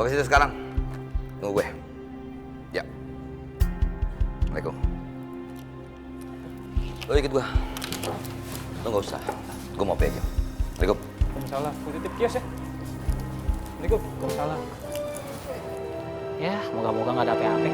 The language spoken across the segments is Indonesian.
Gua ke situ sekarang. Tunggu gue. Ya. Assalamualaikum. Lo ikut gua. Lo nggak usah. Gua mau pergi aja. Assalamualaikum. Waalaikumsalam. Gua titip kios ya. Assalamualaikum. Waalaikumsalam. Ya, moga-moga nggak ada apa-apa.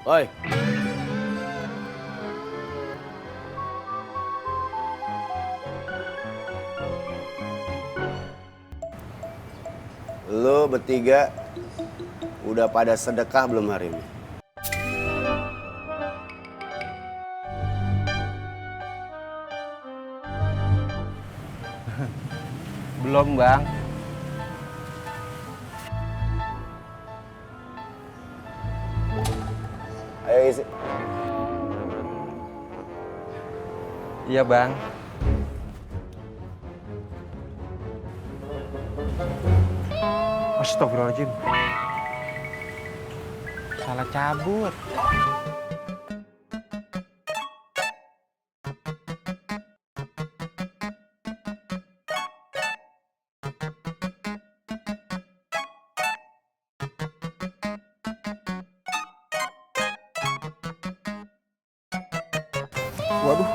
Oi. Lu bertiga udah pada sedekah belum hari ini? Belum, Bang. Ayo isi. Iya, Bang. Astagfirullahaladzim. Salah cabut. Waduh.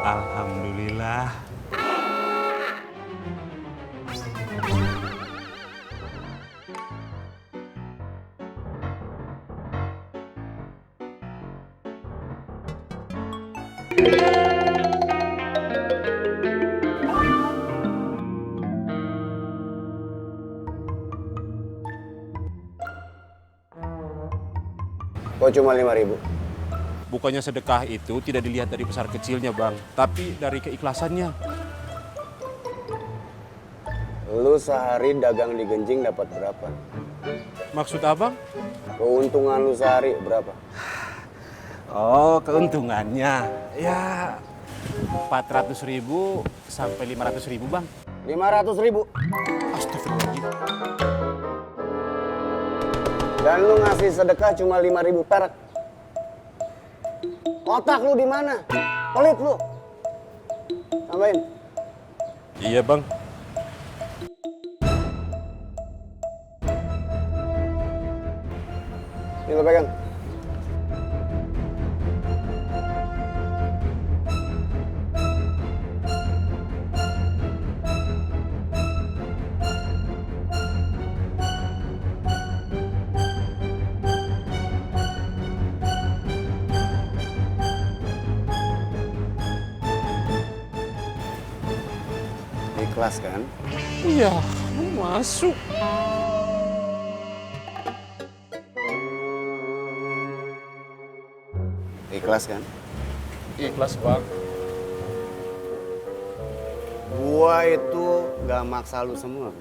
Alhamdulillah. Kok cuma 5.000? Bukannya sedekah itu tidak dilihat dari besar kecilnya, Bang, tapi dari keikhlasannya. Lu sehari dagang di Genjing dapat berapa? Maksud Abang? Keuntungan lu sehari berapa? Oh, keuntungannya ya 400.000 sampai 500.000, Bang. 500.000. Astagfirullahaladzim. Dan lu ngasih sedekah cuma 5.000 perak. Otak lu di mana? Pelit lu. Tambahin. Iya, Bang. Ini lu pegang. Ikhlas kan? Iya, masuk. Ikhlas kan? Ikhlas, Bang. Gua itu gak maksa lu semua.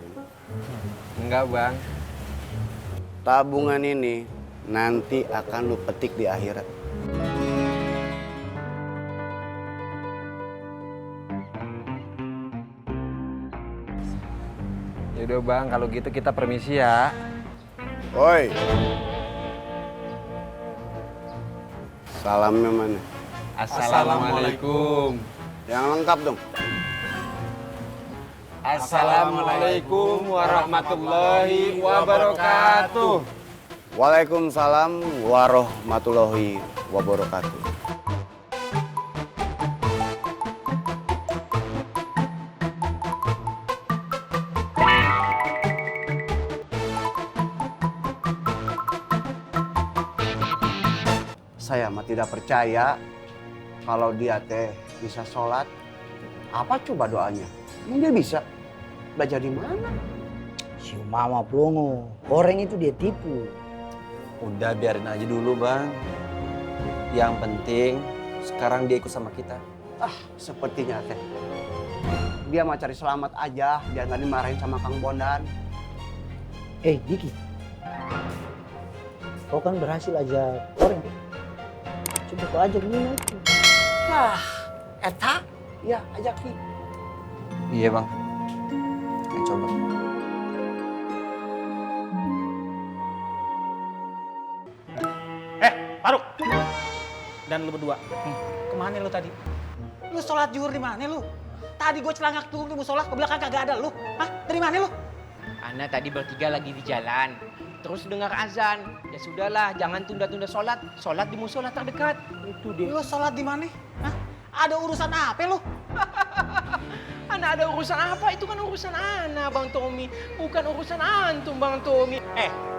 Enggak, Bang. Tabungan ini nanti akan lu petik di akhirat. Yaudah, Bang, kalau gitu kita permisi ya. Oi. Salamnya mana? Assalamualaikum. Yang lengkap dong. Assalamualaikum warahmatullahi wabarakatuh. Waalaikumsalam warahmatullahi wabarakatuh. Saya mah tidak percaya kalau dia teh bisa sholat. Apa coba doanya? Emang dia bisa? Belajar di mana? Si Mama Plongo, orang itu dia tipu. Udah biarin aja dulu bang. Yang penting sekarang dia ikut sama kita. Sepertinya teh. Dia mau cari selamat aja, biar nggak dimarahin sama Kang Bondan. Diki, kau kan berhasil ajak orang. Coba kau ajak Nina itu. Eta? Ya, ajak Ki. Iya bang. Ayo coba. Faruk! Dan lu berdua, kemana lu tadi? Lu sholat zuhur di mana lu? Tadi gue celangak turun di musola, ke belakang kagak ada lu. Hah? Dari mana lu? Ana tadi bertiga lagi di jalan. Terus dengar azan. Ya sudahlah, jangan tunda-tunda sholat. Sholat di musola terdekat. Itu dia. Lu sholat di mana? Hah? Ada urusan apa lu? Ana ada urusan apa? Itu kan urusan Ana, Bang Tommy. Bukan urusan antum, Bang Tommy.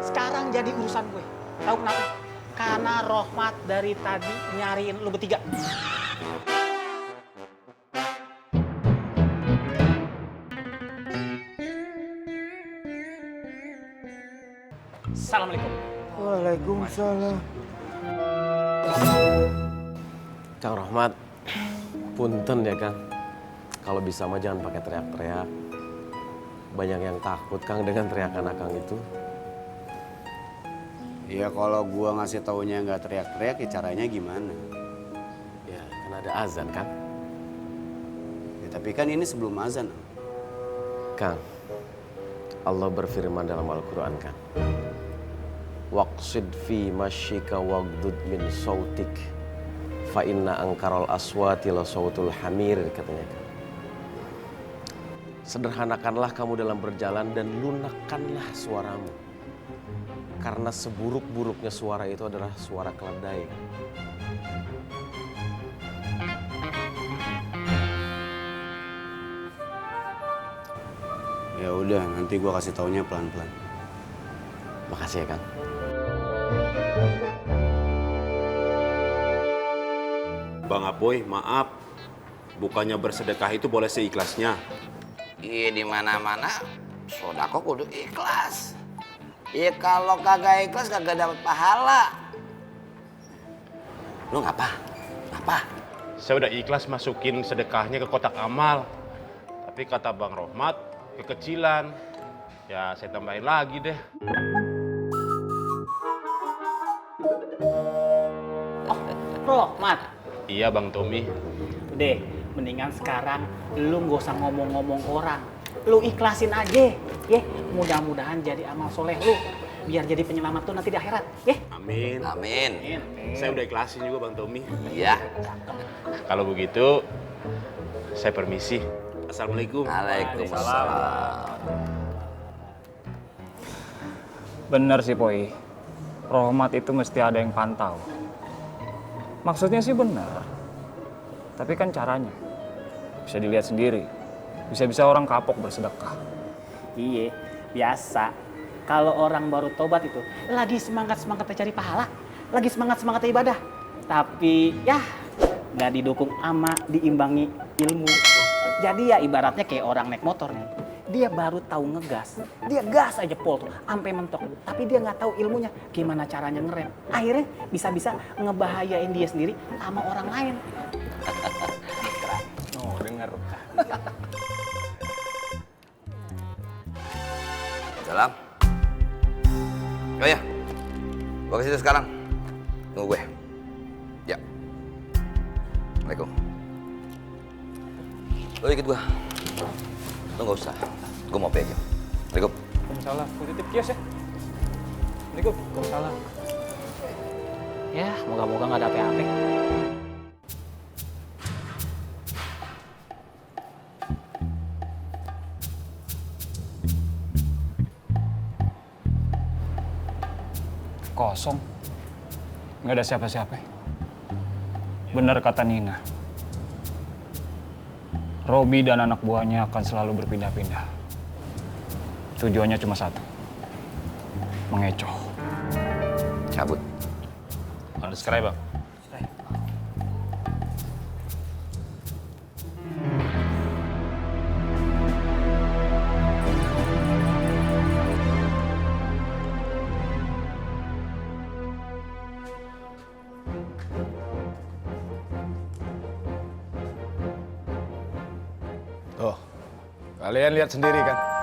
Sekarang jadi urusan gue. Tahu kenapa? Karena Rohmat dari tadi nyariin lu bertiga. Assalamualaikum. Waalaikumsalam. Kang Rohmat, punten ya Kang. Kalau bisa mah jangan pakai teriak-teriak. Banyak yang takut Kang dengan teriakan Akang itu. Ya kalau gua ngasih taunya nggak teriak-teriak, ya caranya gimana? Ya, kan ada azan Kang. Ya, tapi kan ini sebelum azan. Kang, Allah berfirman dalam Al-Quran Kang. Waqsid fi masyika wagdud min sautik fa inna angkarol aswati la sautul hamir, katanya Kang. Sederhanakanlah kamu dalam berjalan dan lunakkanlah suaramu. Karena seburuk-buruknya suara itu adalah suara keledai. Ya udah, nanti gua kasih taunya pelan-pelan. Makasih ya Kang. Bang Apoy, maaf. Bukannya bersedekah itu boleh seikhlasnya. Iya, di mana-mana sodako kudu ikhlas. Iya, kalau kagak ikhlas kagak dapat pahala. Lu ngapa? Saya udah ikhlas masukin sedekahnya ke kotak amal. Tapi kata Bang Rohmat, kekecilan. Ya saya tambahin lagi deh. Rohmat. Iya Bang Tommy. Udah, mendingan sekarang lu nggak usah ngomong-ngomong orang. Lu ikhlasin aja, ya. Mudah-mudahan jadi amal soleh lu. Biar jadi penyelamat tuh nanti di akhirat, ya. Amin. Amin. Saya udah ikhlasin juga Bang Tommy. Iya. Kalau begitu, saya permisi. Assalamualaikum. Waalaikumsalam. Bener sih, Poi. Rohmat itu mesti ada yang pantau. Maksudnya sih bener. Tapi kan caranya bisa dilihat sendiri. Bisa-bisa orang kapok bersedekah. Iya, biasa. Kalau orang baru tobat itu lagi semangat-semangatnya cari pahala, lagi semangat-semangatnya ibadah. Tapi ya nggak didukung ama diimbangi ilmu. Jadi ya ibaratnya kayak orang naik motor nih. Dia baru tahu ngegas, dia gas aja pol tuh, sampai mentok. Tapi dia nggak tahu ilmunya, gimana caranya ngerem. Akhirnya bisa-bisa ngebahayain dia sendiri sama orang lain. Oh, denger. Salam. Oh ya, gua ke situ sekarang. Tunggu gue. Ya. Assalamualaikum. Lo ikut gua. Lo nggak usah. Gua mau pergi aja. Assalamualaikum. Waalaikumsalam. Gua titip kios ya. Assalamualaikum. Waalaikumsalam. Ya, moga-moga nggak ada apa-apa. Kosong. Nggak ada siapa-siapa. Bener kata Nina. Robi dan anak buahnya akan selalu berpindah-pindah. Tujuannya cuma satu. Mengecoh. Cabut. Unsubscribe Bang. Kalian lihat sendiri kan.